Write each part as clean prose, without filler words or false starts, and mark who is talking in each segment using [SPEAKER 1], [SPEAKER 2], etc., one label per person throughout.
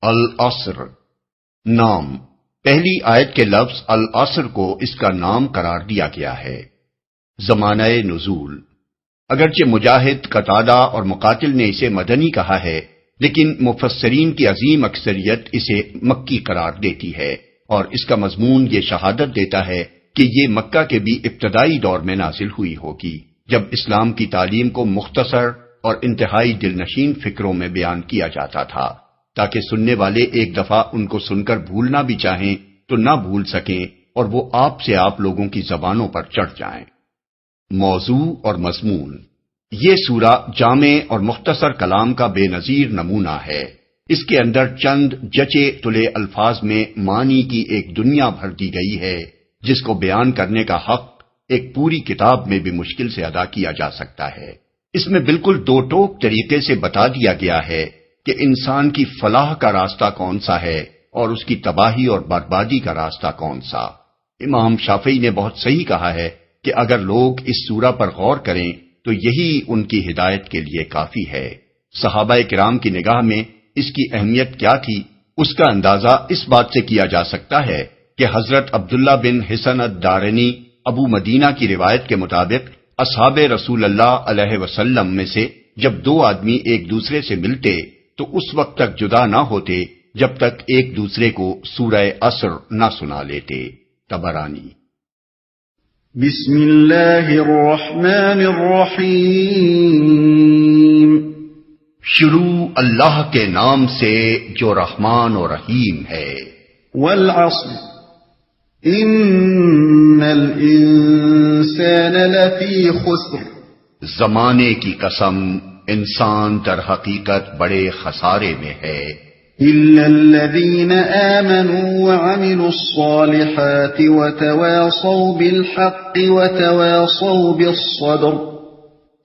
[SPEAKER 1] العصر نام، پہلی آیت کے لفظ العصر کو اس کا نام قرار دیا گیا ہے۔ زمانہ نزول، اگرچہ مجاہد، قتادہ اور مقاتل نے اسے مدنی کہا ہے، لیکن مفسرین کی عظیم اکثریت اسے مکی قرار دیتی ہے، اور اس کا مضمون یہ شہادت دیتا ہے کہ یہ مکہ کے بھی ابتدائی دور میں نازل ہوئی ہوگی، جب اسلام کی تعلیم کو مختصر اور انتہائی دلنشین فکروں میں بیان کیا جاتا تھا، تاکہ سننے والے ایک دفعہ ان کو سن کر بھولنا بھی چاہیں تو نہ بھول سکیں اور وہ آپ سے آپ لوگوں کی زبانوں پر چڑھ جائیں۔ موضوع اور مضمون، یہ سورہ جامع اور مختصر کلام کا بے نظیر نمونہ ہے۔ اس کے اندر چند جچے تلے الفاظ میں معنی کی ایک دنیا بھر دی گئی ہے، جس کو بیان کرنے کا حق ایک پوری کتاب میں بھی مشکل سے ادا کیا جا سکتا ہے۔ اس میں بالکل دو ٹوک طریقے سے بتا دیا گیا ہے کہ انسان کی فلاح کا راستہ کون سا ہے اور اس کی تباہی اور بربادی کا راستہ کون سا۔ امام شافعی نے بہت صحیح کہا ہے کہ اگر لوگ اس سورہ پر غور کریں تو یہی ان کی ہدایت کے لیے کافی ہے۔ صحابہ کرام کی نگاہ میں اس کی اہمیت کیا تھی، اس کا اندازہ اس بات سے کیا جا سکتا ہے کہ حضرت عبداللہ بن حسن الدارنی ابو مدینہ کی روایت کے مطابق اصحاب رسول اللہ علیہ وسلم میں سے جب دو آدمی ایک دوسرے سے ملتے تو اس وقت تک جدا نہ ہوتے جب تک ایک دوسرے کو سورہ عصر نہ سنا لیتے۔ طبرانی۔
[SPEAKER 2] بسم اللہ الرحمن الرحیم،
[SPEAKER 1] شروع اللہ کے نام سے جو رحمان و رحیم ہے۔
[SPEAKER 2] والعصر ان الانسان لفی خسر،
[SPEAKER 1] زمانے کی قسم، انسان در حقیقت بڑے خسارے میں ہے،
[SPEAKER 2] الا الذین آمنوا وعملوا الصالحات وتواصوا بالحق وتواصوا بالصبر،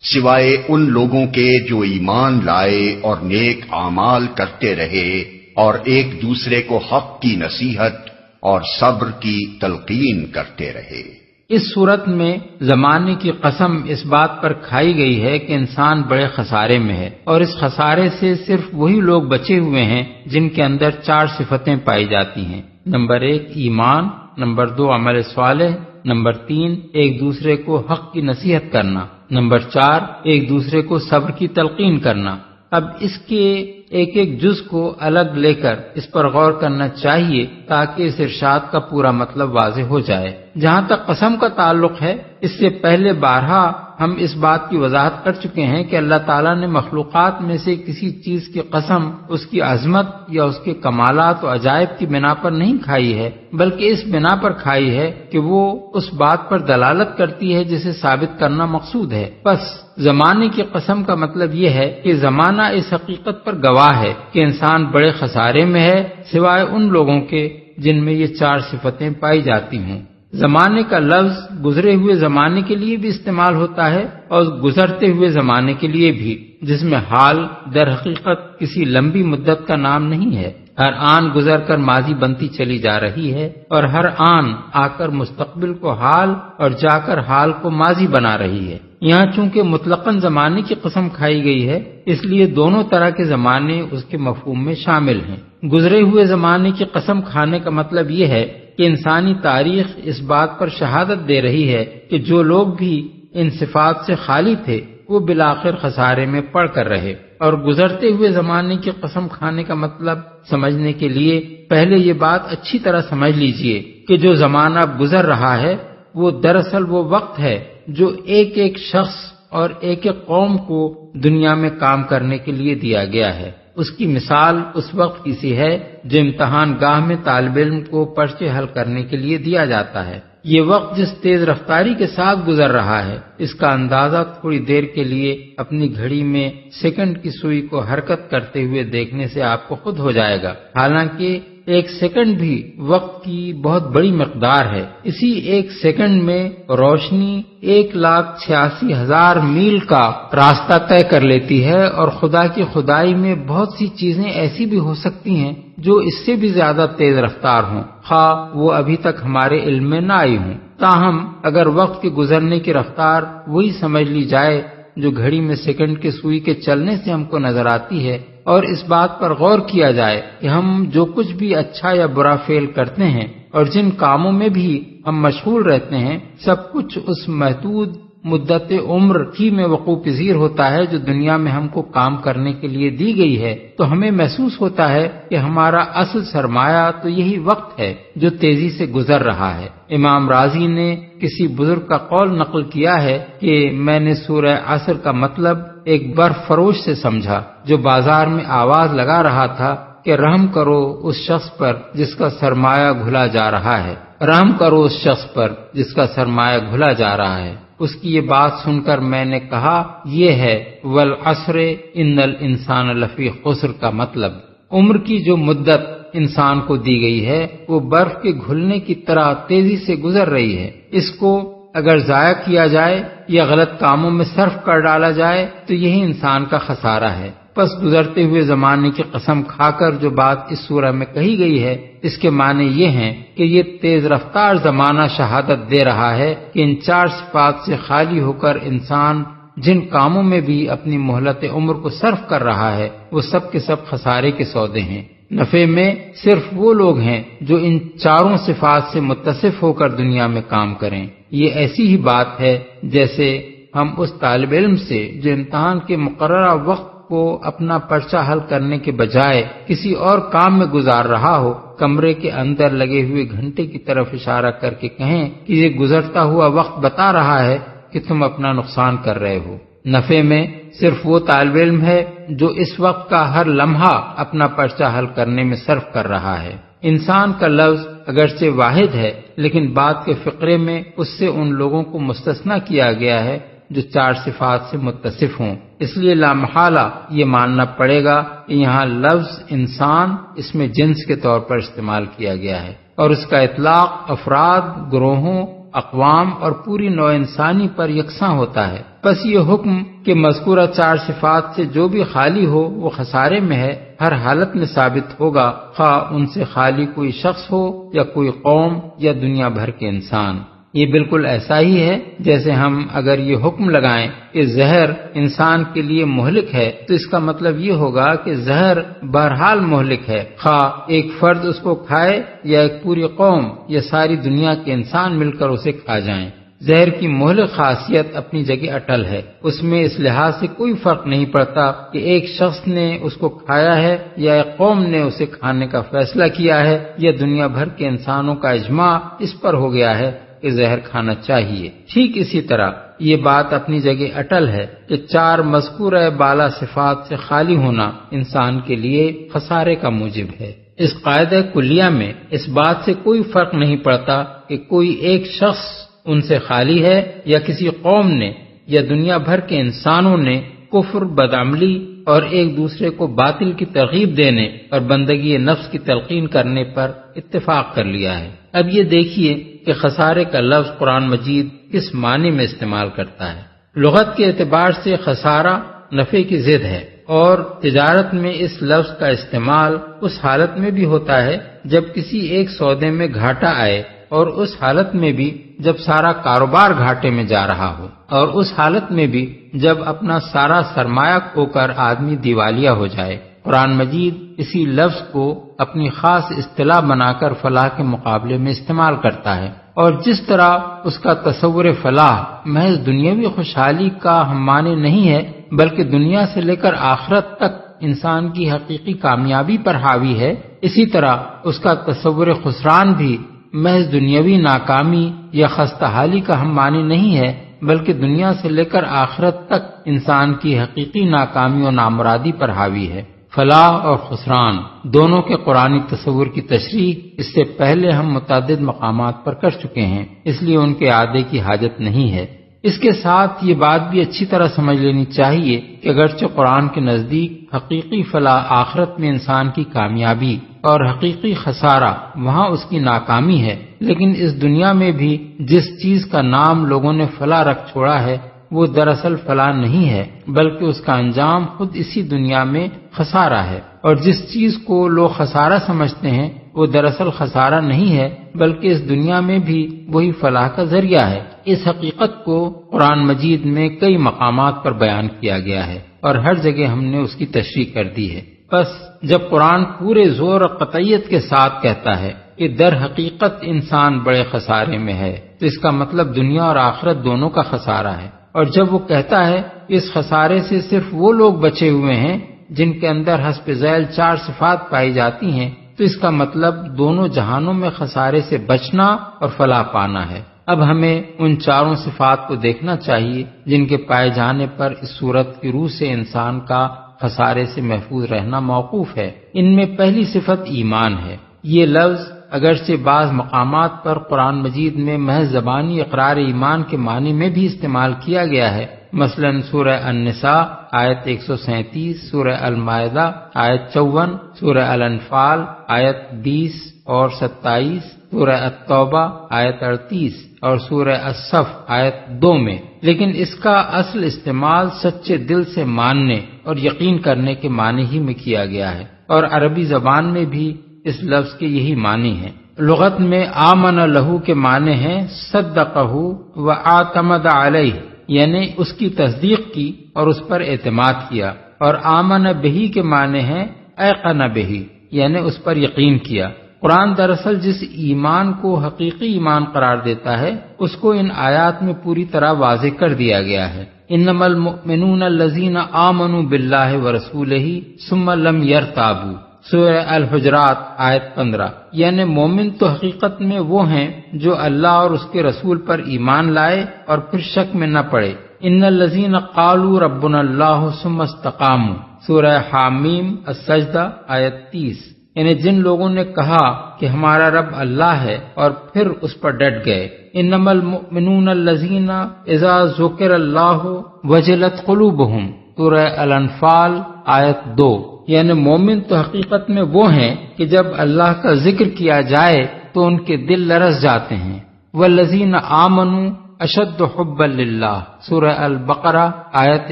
[SPEAKER 1] سوائے ان لوگوں کے جو ایمان لائے اور نیک اعمال کرتے رہے اور ایک دوسرے کو حق کی نصیحت اور صبر کی تلقین کرتے رہے۔
[SPEAKER 3] اس صورت میں زمانے کی قسم اس بات پر کھائی گئی ہے کہ انسان بڑے خسارے میں ہے، اور اس خسارے سے صرف وہی لوگ بچے ہوئے ہیں جن کے اندر 4 صفتیں پائی جاتی ہیں۔ نمبر 1 ایمان، نمبر 2 عمل صالح، نمبر 3 ایک دوسرے کو حق کی نصیحت کرنا، نمبر 4 ایک دوسرے کو صبر کی تلقین کرنا۔ اب اس کے ایک ایک جز کو الگ لے کر اس پر غور کرنا چاہیے تاکہ اس ارشاد کا پورا مطلب واضح ہو جائے۔ جہاں تک قسم کا تعلق ہے، اس سے پہلے بارہا ہم اس بات کی وضاحت کر چکے ہیں کہ اللہ تعالیٰ نے مخلوقات میں سے کسی چیز کی قسم اس کی عظمت یا اس کے کمالات و عجائب کی بنا پر نہیں کھائی ہے، بلکہ اس بنا پر کھائی ہے کہ وہ اس بات پر دلالت کرتی ہے جسے ثابت کرنا مقصود ہے۔ بس زمانے کی قسم کا مطلب یہ ہے کہ زمانہ اس حقیقت پر گواہ ہے کہ انسان بڑے خسارے میں ہے، سوائے ان لوگوں کے جن میں یہ 4 صفتیں پائی جاتی ہوں۔ زمانے کا لفظ گزرے ہوئے زمانے کے لیے بھی استعمال ہوتا ہے اور گزرتے ہوئے زمانے کے لیے بھی، جس میں حال در حقیقت کسی لمبی مدت کا نام نہیں ہے۔ ہر آن گزر کر ماضی بنتی چلی جا رہی ہے اور ہر آن آ کر مستقبل کو حال اور جا کر حال کو ماضی بنا رہی ہے۔ یہاں چونکہ مطلقاً زمانے کی قسم کھائی گئی ہے، اس لیے دونوں طرح کے زمانے اس کے مفہوم میں شامل ہیں۔ گزرے ہوئے زمانے کی قسم کھانے کا مطلب یہ ہے کہ انسانی تاریخ اس بات پر شہادت دے رہی ہے کہ جو لوگ بھی ان صفات سے خالی تھے وہ بالآخر خسارے میں پڑ کر رہے۔ اور گزرتے ہوئے زمانے کی قسم کھانے کا مطلب سمجھنے کے لیے پہلے یہ بات اچھی طرح سمجھ لیجئے کہ جو زمانہ اب گزر رہا ہے وہ دراصل وہ وقت ہے جو ایک ایک شخص اور ایک ایک قوم کو دنیا میں کام کرنے کے لیے دیا گیا ہے۔ اس کی مثال اس وقت کی سی ہے جو امتحان گاہ میں طالب علم کو پرچے حل کرنے کے لیے دیا جاتا ہے۔ یہ وقت جس تیز رفتاری کے ساتھ گزر رہا ہے، اس کا اندازہ تھوڑی دیر کے لیے اپنی گھڑی میں سیکنڈ کی سوئی کو حرکت کرتے ہوئے دیکھنے سے آپ کو خود ہو جائے گا۔ حالانکہ 1 سیکنڈ بھی وقت کی بہت بڑی مقدار ہے۔ اسی 1 سیکنڈ میں روشنی 1,86,000 میل کا راستہ طے کر لیتی ہے، اور خدا کی خدائی میں بہت سی چیزیں ایسی بھی ہو سکتی ہیں جو اس سے بھی زیادہ تیز رفتار ہوں، خواہ وہ ابھی تک ہمارے علم میں نہ آئی ہوں۔ تاہم اگر وقت کے گزرنے کی رفتار وہی سمجھ لی جائے جو گھڑی میں سیکنڈ کے سوئی کے چلنے سے ہم کو نظر آتی ہے، اور اس بات پر غور کیا جائے کہ ہم جو کچھ بھی اچھا یا برا فعل کرتے ہیں اور جن کاموں میں بھی ہم مشغول رہتے ہیں، سب کچھ اس محدود مدت عمر ہی میں وقوع پذیر ہوتا ہے جو دنیا میں ہم کو کام کرنے کے لیے دی گئی ہے، تو ہمیں محسوس ہوتا ہے کہ ہمارا اصل سرمایہ تو یہی وقت ہے جو تیزی سے گزر رہا ہے۔ امام رازی نے کسی بزرگ کا قول نقل کیا ہے کہ میں نے سورہ عصر کا مطلب ایک برف فروش سے سمجھا جو بازار میں آواز لگا رہا تھا کہ رحم کرو اس شخص پر جس کا سرمایہ گھلا جا رہا ہے، رحم کرو اس شخص پر جس کا سرمایہ گھلا جا رہا ہے۔ اس کی یہ بات سن کر میں نے کہا یہ ہے والعصر ان الانسان لفی خسر کا مطلب۔ عمر کی جو مدت انسان کو دی گئی ہے وہ برف کے گھلنے کی طرح تیزی سے گزر رہی ہے۔ اس کو اگر ضائع کیا جائے یا غلط کاموں میں صرف کر ڈالا جائے تو یہی انسان کا خسارہ ہے۔ پس گزرتے ہوئے زمانے کی قسم کھا کر جو بات اس سورہ میں کہی گئی ہے اس کے معنی یہ ہیں کہ یہ تیز رفتار زمانہ شہادت دے رہا ہے کہ ان 4 صفات سے خالی ہو کر انسان جن کاموں میں بھی اپنی مہلت عمر کو صرف کر رہا ہے وہ سب کے سب خسارے کے سودے ہیں۔ نفع میں صرف وہ لوگ ہیں جو ان 4 صفات سے متصف ہو کر دنیا میں کام کریں۔ یہ ایسی ہی بات ہے جیسے ہم اس طالب علم سے جو امتحان کے مقررہ وقت کو اپنا پرچہ حل کرنے کے بجائے کسی اور کام میں گزار رہا ہو، کمرے کے اندر لگے ہوئے گھنٹے کی طرف اشارہ کر کے کہیں کہ یہ گزرتا ہوا وقت بتا رہا ہے کہ تم اپنا نقصان کر رہے ہو۔ نفع میں صرف وہ طالب علم ہے جو اس وقت کا ہر لمحہ اپنا پرچہ حل کرنے میں صرف کر رہا ہے۔ انسان کا لفظ اگرچہ واحد ہے لیکن بات کے فقرے میں اس سے ان لوگوں کو مستثنی کیا گیا ہے جو 4 صفات سے متصف ہوں، اس لیے لامحالہ یہ ماننا پڑے گا کہ یہاں لفظ انسان اس میں جنس کے طور پر استعمال کیا گیا ہے اور اس کا اطلاق افراد، گروہوں، اقوام اور پوری نوع انسانی پر یکساں ہوتا ہے۔ بس یہ حکم کہ مذکورہ 4 صفات سے جو بھی خالی ہو وہ خسارے میں ہے ہر حالت میں ثابت ہوگا، خواہ ان سے خالی کوئی شخص ہو یا کوئی قوم یا دنیا بھر کے انسان۔ یہ بالکل ایسا ہی ہے جیسے ہم اگر یہ حکم لگائیں کہ زہر انسان کے لیے مہلک ہے تو اس کا مطلب یہ ہوگا کہ زہر بہرحال مہلک ہے، خواہ ایک فرد اس کو کھائے یا ایک پوری قوم یا ساری دنیا کے انسان مل کر اسے کھا جائیں۔ زہر کی مہلک خاصیت اپنی جگہ اٹل ہے، اس میں اس لحاظ سے کوئی فرق نہیں پڑتا کہ ایک شخص نے اس کو کھایا ہے یا ایک قوم نے اسے کھانے کا فیصلہ کیا ہے یا دنیا بھر کے انسانوں کا اجماع اس پر ہو گیا ہے کہ زہر کھانا چاہیے۔ ٹھیک اسی طرح یہ بات اپنی جگہ اٹل ہے کہ 4 مذکورہ بالا صفات سے خالی ہونا انسان کے لیے خسارے کا موجب ہے۔ اس قاعدہ کلیہ میں اس بات سے کوئی فرق نہیں پڑتا کہ کوئی ایک شخص ان سے خالی ہے یا کسی قوم نے یا دنیا بھر کے انسانوں نے کفر، بدعملی اور ایک دوسرے کو باطل کی ترغیب دینے اور بندگی نفس کی تلقین کرنے پر اتفاق کر لیا ہے۔ اب یہ دیکھیے کہ خسارے کا لفظ قرآن مجید کس معنی میں استعمال کرتا ہے۔ لغت کے اعتبار سے خسارہ نفع کی ضد ہے اور تجارت میں اس لفظ کا استعمال اس حالت میں بھی ہوتا ہے جب کسی ایک سودے میں گھاٹا آئے اور اس حالت میں بھی جب سارا کاروبار گھاٹے میں جا رہا ہو اور اس حالت میں بھی جب اپنا سارا سرمایہ کھو کر آدمی دیوالیہ ہو جائے۔ قرآن مجید اسی لفظ کو اپنی خاص اصطلاح بنا کر فلاح کے مقابلے میں استعمال کرتا ہے، اور جس طرح اس کا تصور فلاح محض دنیاوی خوشحالی کا ہم معنی نہیں ہے بلکہ دنیا سے لے کر آخرت تک انسان کی حقیقی کامیابی پر حاوی ہے، اسی طرح اس کا تصور خسران بھی محض دنیاوی ناکامی یا خستہ حالی کا ہم معنی نہیں ہے بلکہ دنیا سے لے کر آخرت تک انسان کی حقیقی ناکامی و نامرادی پر حاوی ہے۔ فلاح اور خسران دونوں کے قرآنی تصور کی تشریح اس سے پہلے ہم متعدد مقامات پر کر چکے ہیں، اس لیے ان کے اعادے کی حاجت نہیں ہے۔ اس کے ساتھ یہ بات بھی اچھی طرح سمجھ لینی چاہیے کہ اگرچہ قرآن کے نزدیک حقیقی فلاح آخرت میں انسان کی کامیابی اور حقیقی خسارہ وہاں اس کی ناکامی ہے، لیکن اس دنیا میں بھی جس چیز کا نام لوگوں نے فلاح رکھ چھوڑا ہے وہ دراصل فلاح نہیں ہے بلکہ اس کا انجام خود اسی دنیا میں خسارہ ہے، اور جس چیز کو لوگ خسارہ سمجھتے ہیں وہ دراصل خسارہ نہیں ہے بلکہ اس دنیا میں بھی وہی فلاح کا ذریعہ ہے۔ اس حقیقت کو قرآن مجید میں کئی مقامات پر بیان کیا گیا ہے اور ہر جگہ ہم نے اس کی تشریح کر دی ہے۔ بس جب قرآن پورے زور اور قطعیت کے ساتھ کہتا ہے کہ در حقیقت انسان بڑے خسارے میں ہے تو اس کا مطلب دنیا اور آخرت دونوں کا خسارہ ہے، اور جب وہ کہتا ہے کہ اس خسارے سے صرف وہ لوگ بچے ہوئے ہیں جن کے اندر حسب ذیل 4 صفات پائی جاتی ہیں تو اس کا مطلب دونوں جہانوں میں خسارے سے بچنا اور فلاح پانا ہے۔ اب ہمیں ان 4 صفات کو دیکھنا چاہیے جن کے پائے جانے پر اس صورت کی روح سے انسان کا خسارے سے محفوظ رہنا موقوف ہے۔ ان میں پہلی صفت ایمان ہے۔ یہ لفظ اگرچہ بعض مقامات پر قرآن مجید میں محض زبانی اقرار ایمان کے معنی میں بھی استعمال کیا گیا ہے، مثلا سورہ النساء آیت 137، سورہ المائدہ آیت 54، سورہ الانفال آیت 20 اور 27، سورہ التوبہ آیت 38 اور سورہ الصف آیت 2 میں، لیکن اس کا اصل استعمال سچے دل سے ماننے اور یقین کرنے کے معنی ہی میں کیا گیا ہے، اور عربی زبان میں بھی اس لفظ کے یہی معنی ہیں۔ لغت میں آمن لہو کے معنی ہیں صدقہ و اعتمد علیہ، یعنی اس کی تصدیق کی اور اس پر اعتماد کیا، اور آمن بہی کے معنی ہیں ایقن بہی، یعنی اس پر یقین کیا۔ قرآن دراصل جس ایمان کو حقیقی ایمان قرار دیتا ہے اس کو ان آیات میں پوری طرح واضح کر دیا گیا ہے۔ انما المؤمنون الذین آمنوا باللہ ورسولہ ثم لم یرتابوا، سورہ الحجرات آیت 15، یعنی مومن تو حقیقت میں وہ ہیں جو اللہ اور اس کے رسول پر ایمان لائے اور پھر شک میں نہ پڑے۔ ان الذین قالوا ربنا اللہ ثم استقاموا، سورہ حامیم السجدہ آیت 30، یعنی جن لوگوں نے کہا کہ ہمارا رب اللہ ہے اور پھر اس پر ڈٹ گئے۔ انما المؤمنون الذین اذا ذکر اللہ وجلت قلوبہم، سورہ الانفال آیت 2، یعنی مومن تو حقیقت میں وہ ہیں کہ جب اللہ کا ذکر کیا جائے تو ان کے دل لرز جاتے ہیں۔ والذین آمنوا اشد حبا للہ، سورہ البقرہ آیت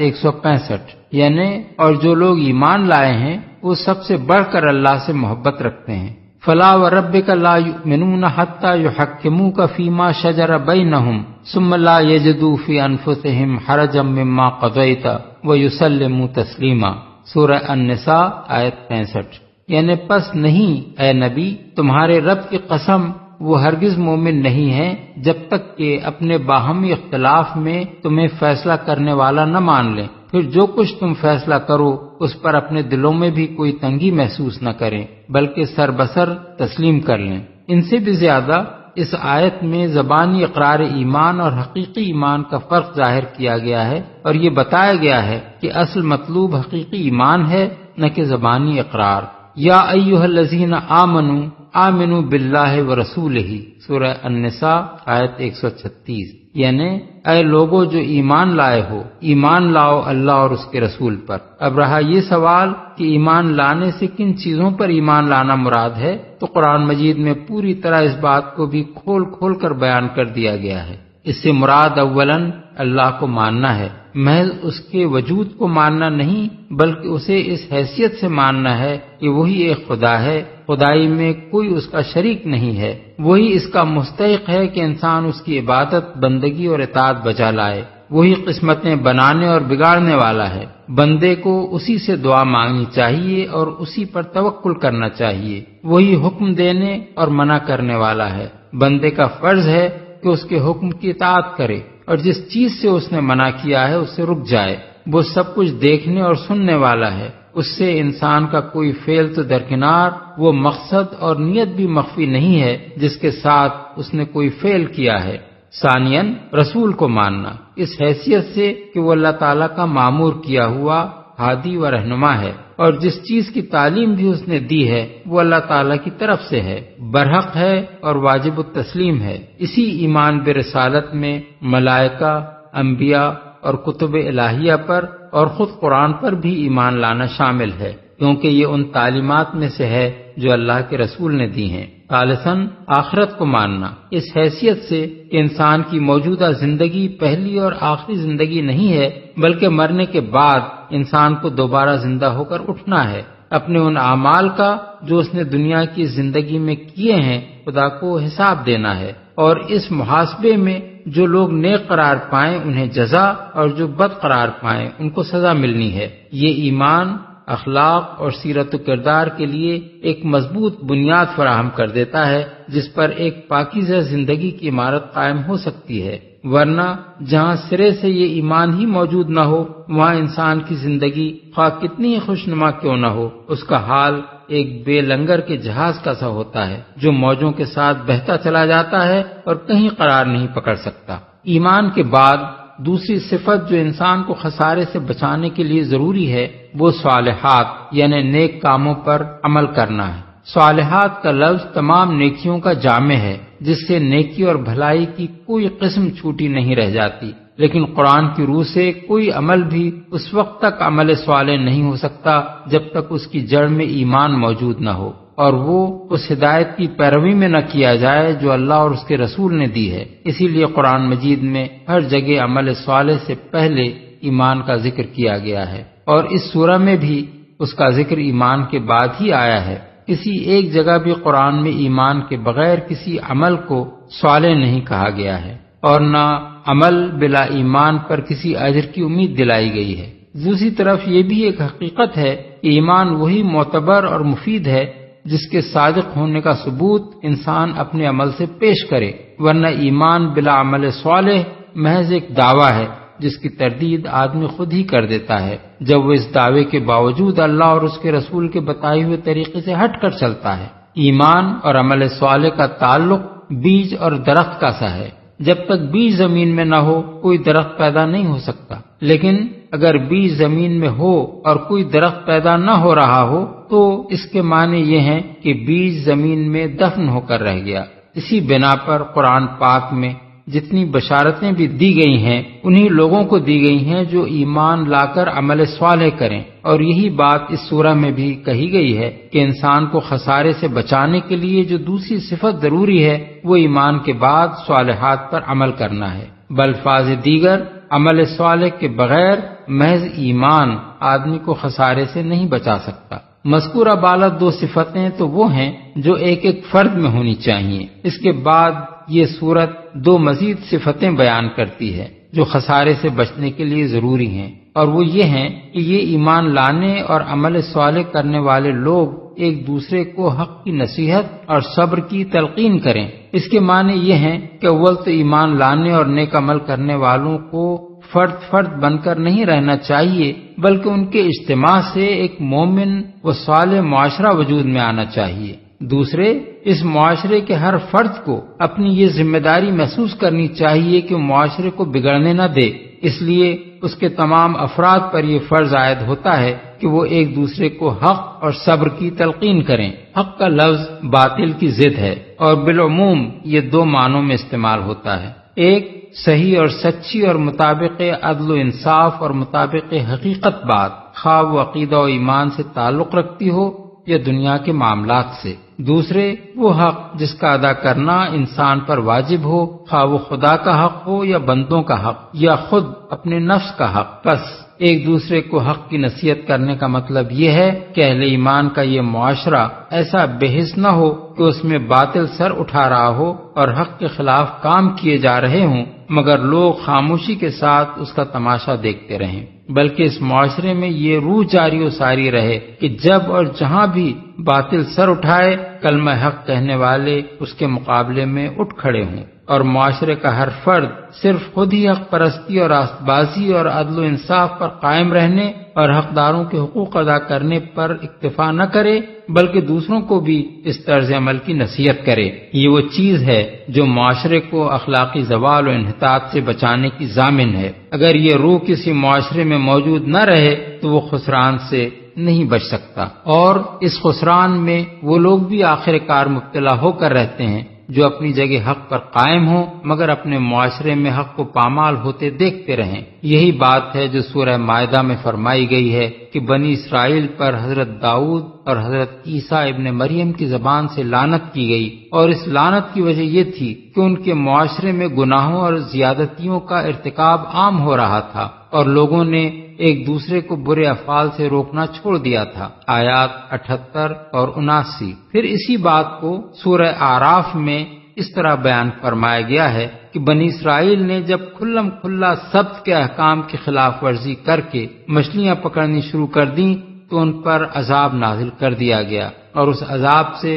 [SPEAKER 3] 165، یعنی اور جو لوگ ایمان لائے ہیں وہ سب سے بڑھ کر اللہ سے محبت رکھتے ہیں۔ فلا وربک لا یؤمنون حتی یحکموک فیما شجر بینہم ثم لا یجدوا فی انفسہم حرجا مما قضیت ویسلموا تسلیما، سورہ النساء آیت 65، یعنی پس نہیں اے نبی تمہارے رب کی قسم وہ ہرگز مومن نہیں ہیں جب تک کہ اپنے باہمی اختلاف میں تمہیں فیصلہ کرنے والا نہ مان لیں، پھر جو کچھ تم فیصلہ کرو اس پر اپنے دلوں میں بھی کوئی تنگی محسوس نہ کریں بلکہ سر بسر تسلیم کر لیں۔ ان سے بھی زیادہ اس آیت میں زبانی اقرار ایمان اور حقیقی ایمان کا فرق ظاہر کیا گیا ہے اور یہ بتایا گیا ہے کہ اصل مطلوب حقیقی ایمان ہے نہ کہ زبانی اقرار۔ یا ایھا الذین آمنوا آمنوا باللہ ورسولہ، سورہ النساء آیت 136، یعنی اے لوگو جو ایمان لائے ہو، ایمان لاؤ اللہ اور اس کے رسول پر۔ اب رہا یہ سوال کہ ایمان لانے سے کن چیزوں پر ایمان لانا مراد ہے، تو قرآن مجید میں پوری طرح اس بات کو بھی کھول کھول کر بیان کر دیا گیا ہے۔ اس سے مراد اولاً اللہ کو ماننا ہے، محض اس کے وجود کو ماننا نہیں بلکہ اسے اس حیثیت سے ماننا ہے کہ وہی ایک خدا ہے، خدائی میں کوئی اس کا شریک نہیں ہے، وہی اس کا مستحق ہے کہ انسان اس کی عبادت، بندگی اور اطاعت بجا لائے، وہی قسمتیں بنانے اور بگاڑنے والا ہے، بندے کو اسی سے دعا مانگنی چاہیے اور اسی پر توکل کرنا چاہیے، وہی حکم دینے اور منع کرنے والا ہے، بندے کا فرض ہے کہ اس کے حکم کی اطاعت کرے اور جس چیز سے اس نے منع کیا ہے اس سے رک جائے، وہ سب کچھ دیکھنے اور سننے والا ہے، اس سے انسان کا کوئی فعل تو درکنار، وہ مقصد اور نیت بھی مخفی نہیں ہے جس کے ساتھ اس نے کوئی فعل کیا ہے۔ ثانیاً رسول کو ماننا اس حیثیت سے کہ وہ اللہ تعالیٰ کا مامور کیا ہوا ہادی و رہنما ہے اور جس چیز کی تعلیم بھی اس نے دی ہے وہ اللہ تعالیٰ کی طرف سے ہے، برحق ہے اور واجب التسلیم ہے۔ اسی ایمان برسالت میں ملائکہ، انبیاء اور کتب الہیہ پر اور خود قرآن پر بھی ایمان لانا شامل ہے، کیونکہ یہ ان تعلیمات میں سے ہے جو اللہ کے رسول نے دی ہیں۔ ثالثاً آخرت کو ماننا اس حیثیت سے کہ انسان کی موجودہ زندگی پہلی اور آخری زندگی نہیں ہے بلکہ مرنے کے بعد انسان کو دوبارہ زندہ ہو کر اٹھنا ہے، اپنے ان اعمال کا جو اس نے دنیا کی زندگی میں کیے ہیں خدا کو حساب دینا ہے، اور اس محاسبے میں جو لوگ نیک قرار پائیں انہیں جزا اور جو بد قرار پائیں ان کو سزا ملنی ہے۔ یہ ایمان اخلاق اور سیرت و کردار کے لیے ایک مضبوط بنیاد فراہم کر دیتا ہے جس پر ایک پاکیزہ زندگی کی عمارت قائم ہو سکتی ہے، ورنہ جہاں سرے سے یہ ایمان ہی موجود نہ ہو وہاں انسان کی زندگی خواہ کتنی خوشنما کیوں نہ ہو اس کا حال ایک بے لنگر کے جہاز کا سا ہوتا ہے جو موجوں کے ساتھ بہتا چلا جاتا ہے اور کہیں قرار نہیں پکڑ سکتا۔ ایمان کے بعد دوسری صفت جو انسان کو خسارے سے بچانے کے لیے ضروری ہے وہ صالحات یعنی نیک کاموں پر عمل کرنا ہے۔ صالحات کا لفظ تمام نیکیوں کا جامع ہے جس سے نیکی اور بھلائی کی کوئی قسم چھوٹی نہیں رہ جاتی، لیکن قرآن کی روح سے کوئی عمل بھی اس وقت تک عمل صالح نہیں ہو سکتا جب تک اس کی جڑ میں ایمان موجود نہ ہو اور وہ اس ہدایت کی پیروی میں نہ کیا جائے جو اللہ اور اس کے رسول نے دی ہے۔ اسی لیے قرآن مجید میں ہر جگہ عمل صالح سے پہلے ایمان کا ذکر کیا گیا ہے، اور اس سورہ میں بھی اس کا ذکر ایمان کے بعد ہی آیا ہے۔ کسی ایک جگہ بھی قرآن میں ایمان کے بغیر کسی عمل کو صالح نہیں کہا گیا ہے، اور نہ عمل بلا ایمان پر کسی اجر کی امید دلائی گئی ہے۔ دوسری طرف یہ بھی ایک حقیقت ہے کہ ایمان وہی معتبر اور مفید ہے جس کے صادق ہونے کا ثبوت انسان اپنے عمل سے پیش کرے، ورنہ ایمان بلا عمل صالح محض ایک دعویٰ ہے جس کی تردید آدمی خود ہی کر دیتا ہے جب وہ اس دعوے کے باوجود اللہ اور اس کے رسول کے بتائے ہوئے طریقے سے ہٹ کر چلتا ہے۔ ایمان اور عمل صالح کا تعلق بیج اور درخت کا سا ہے۔ جب تک بیج زمین میں نہ ہو کوئی درخت پیدا نہیں ہو سکتا، لیکن اگر بیج زمین میں ہو اور کوئی درخت پیدا نہ ہو رہا ہو تو اس کے معنی یہ ہیں کہ بیج زمین میں دفن ہو کر رہ گیا۔ اسی بنا پر قرآن پاک میں جتنی بشارتیں بھی دی گئی ہیں انہی لوگوں کو دی گئی ہیں جو ایمان لا کر عمل صالح کریں، اور یہی بات اس سورہ میں بھی کہی گئی ہے کہ انسان کو خسارے سے بچانے کے لیے جو دوسری صفت ضروری ہے وہ ایمان کے بعد صالحات پر عمل کرنا ہے۔ بالفاظ دیگر عمل صالح کے بغیر محض ایمان آدمی کو خسارے سے نہیں بچا سکتا۔ مذکورہ بالا دو صفتیں تو وہ ہیں جو ایک ایک فرد میں ہونی چاہیے۔ اس کے بعد یہ سورت دو مزید صفتیں بیان کرتی ہے جو خسارے سے بچنے کے لیے ضروری ہیں، اور وہ یہ ہیں کہ یہ ایمان لانے اور عمل صالح کرنے والے لوگ ایک دوسرے کو حق کی نصیحت اور صبر کی تلقین کریں۔ اس کے معنی یہ ہیں کہ اول تو ایمان لانے اور نیک عمل کرنے والوں کو فرد بن کر نہیں رہنا چاہیے، بلکہ ان کے اجتماع سے ایک مومن و صالح معاشرہ وجود میں آنا چاہیے۔ دوسرے، اس معاشرے کے ہر فرد کو اپنی یہ ذمہ داری محسوس کرنی چاہیے کہ معاشرے کو بگڑنے نہ دے، اس لیے اس کے تمام افراد پر یہ فرض عائد ہوتا ہے کہ وہ ایک دوسرے کو حق اور صبر کی تلقین کریں۔ حق کا لفظ باطل کی ضد ہے اور بالعموم یہ دو معنوں میں استعمال ہوتا ہے۔ ایک صحیح اور سچی اور مطابق عدل و انصاف اور مطابق حقیقت بات، خواہ وہ عقیدہ و ایمان سے تعلق رکھتی ہو یا دنیا کے معاملات سے۔ دوسرے، وہ حق جس کا ادا کرنا انسان پر واجب ہو، خواہ وہ خدا کا حق ہو یا بندوں کا حق یا خود اپنے نفس کا حق۔ بس ایک دوسرے کو حق کی نصیحت کرنے کا مطلب یہ ہے کہ اہل ایمان کا یہ معاشرہ ایسا بے حس نہ ہو کہ اس میں باطل سر اٹھا رہا ہو اور حق کے خلاف کام کیے جا رہے ہوں مگر لوگ خاموشی کے ساتھ اس کا تماشا دیکھتے رہیں، بلکہ اس معاشرے میں یہ روح جاری و ساری رہے کہ جب اور جہاں بھی باطل سر اٹھائے کلمہ حق کہنے والے اس کے مقابلے میں اٹھ کھڑے ہوں، اور معاشرے کا ہر فرد صرف خود ہی حق پرستی اور راست بازی اور عدل و انصاف پر قائم رہنے اور حقداروں کے حقوق ادا کرنے پر اکتفا نہ کرے بلکہ دوسروں کو بھی اس طرز عمل کی نصیحت کرے۔ یہ وہ چیز ہے جو معاشرے کو اخلاقی زوال و انحطاط سے بچانے کی ضامن ہے۔ اگر یہ روح کسی معاشرے میں موجود نہ رہے تو وہ خسران سے نہیں بچ سکتا، اور اس خسران میں وہ لوگ بھی آخر کار مبتلا ہو کر رہتے ہیں جو اپنی جگہ حق پر قائم ہوں مگر اپنے معاشرے میں حق کو پامال ہوتے دیکھتے رہیں۔ یہی بات ہے جو سورہ مائدہ میں فرمائی گئی ہے کہ بنی اسرائیل پر حضرت داؤد اور حضرت عیسیٰ ابن مریم کی زبان سے لعنت کی گئی، اور اس لعنت کی وجہ یہ تھی کہ ان کے معاشرے میں گناہوں اور زیادتیوں کا ارتکاب عام ہو رہا تھا اور لوگوں نے ایک دوسرے کو برے افعال سے روکنا چھوڑ دیا تھا۔ آیات 78 اور 79۔ پھر اسی بات کو سورہ اعراف میں اس طرح بیان فرمایا گیا ہے کہ بنی اسرائیل نے جب کھلم کھلا سبت کے احکام کی خلاف ورزی کر کے مچھلیاں پکڑنی شروع کر دیں تو ان پر عذاب نازل کر دیا گیا، اور اس عذاب سے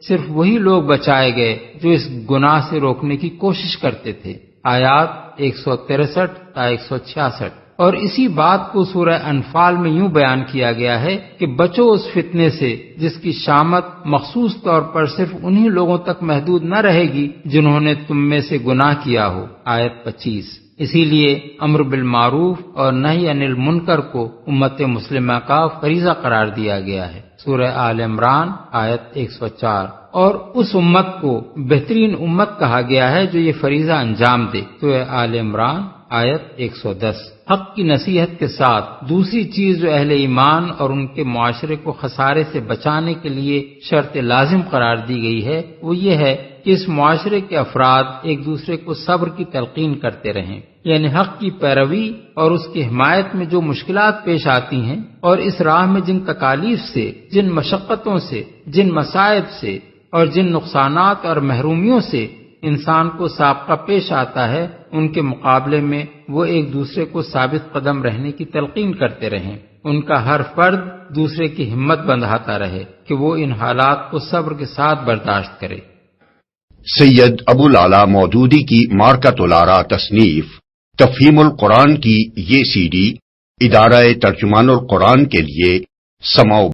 [SPEAKER 3] صرف وہی لوگ بچائے گئے جو اس گناہ سے روکنے کی کوشش کرتے تھے۔ آیات 163 تا 166۔ اور اسی بات کو سورہ انفال میں یوں بیان کیا گیا ہے کہ بچو اس فتنے سے جس کی شامت مخصوص طور پر صرف انہی لوگوں تک محدود نہ رہے گی جنہوں نے تم میں سے گناہ کیا ہو۔ آیت 25۔ اسی لیے امر بالمعروف اور نہی عن المنکر کو امت مسلمہ کا فریضہ قرار دیا گیا ہے۔ سورہ آل عمران آیت 104۔ اور اس امت کو بہترین امت کہا گیا ہے جو یہ فریضہ انجام دے۔ سورہ آل عمران آیت 110۔ حق کی نصیحت کے ساتھ دوسری چیز جو اہل ایمان اور ان کے معاشرے کو خسارے سے بچانے کے لیے شرط لازم قرار دی گئی ہے وہ یہ ہے کہ اس معاشرے کے افراد ایک دوسرے کو صبر کی تلقین کرتے رہیں، یعنی حق کی پیروی اور اس کی حمایت میں جو مشکلات پیش آتی ہیں اور اس راہ میں جن تکالیف سے، جن مشقتوں سے، جن مصائب سے اور جن نقصانات اور محرومیوں سے انسان کو سابقہ پیش آتا ہے، ان کے مقابلے میں وہ ایک دوسرے کو ثابت قدم رہنے کی تلقین کرتے رہیں۔ ان کا ہر فرد دوسرے کی ہمت بندھاتا رہے کہ وہ ان حالات کو صبر کے ساتھ برداشت کرے۔
[SPEAKER 1] سید ابو العلا مودودی کی مارکۃ الآراء تصنیف تفہیم القرآن کی یہ CD ادارہ ترجمان القرآن کے لیے سماع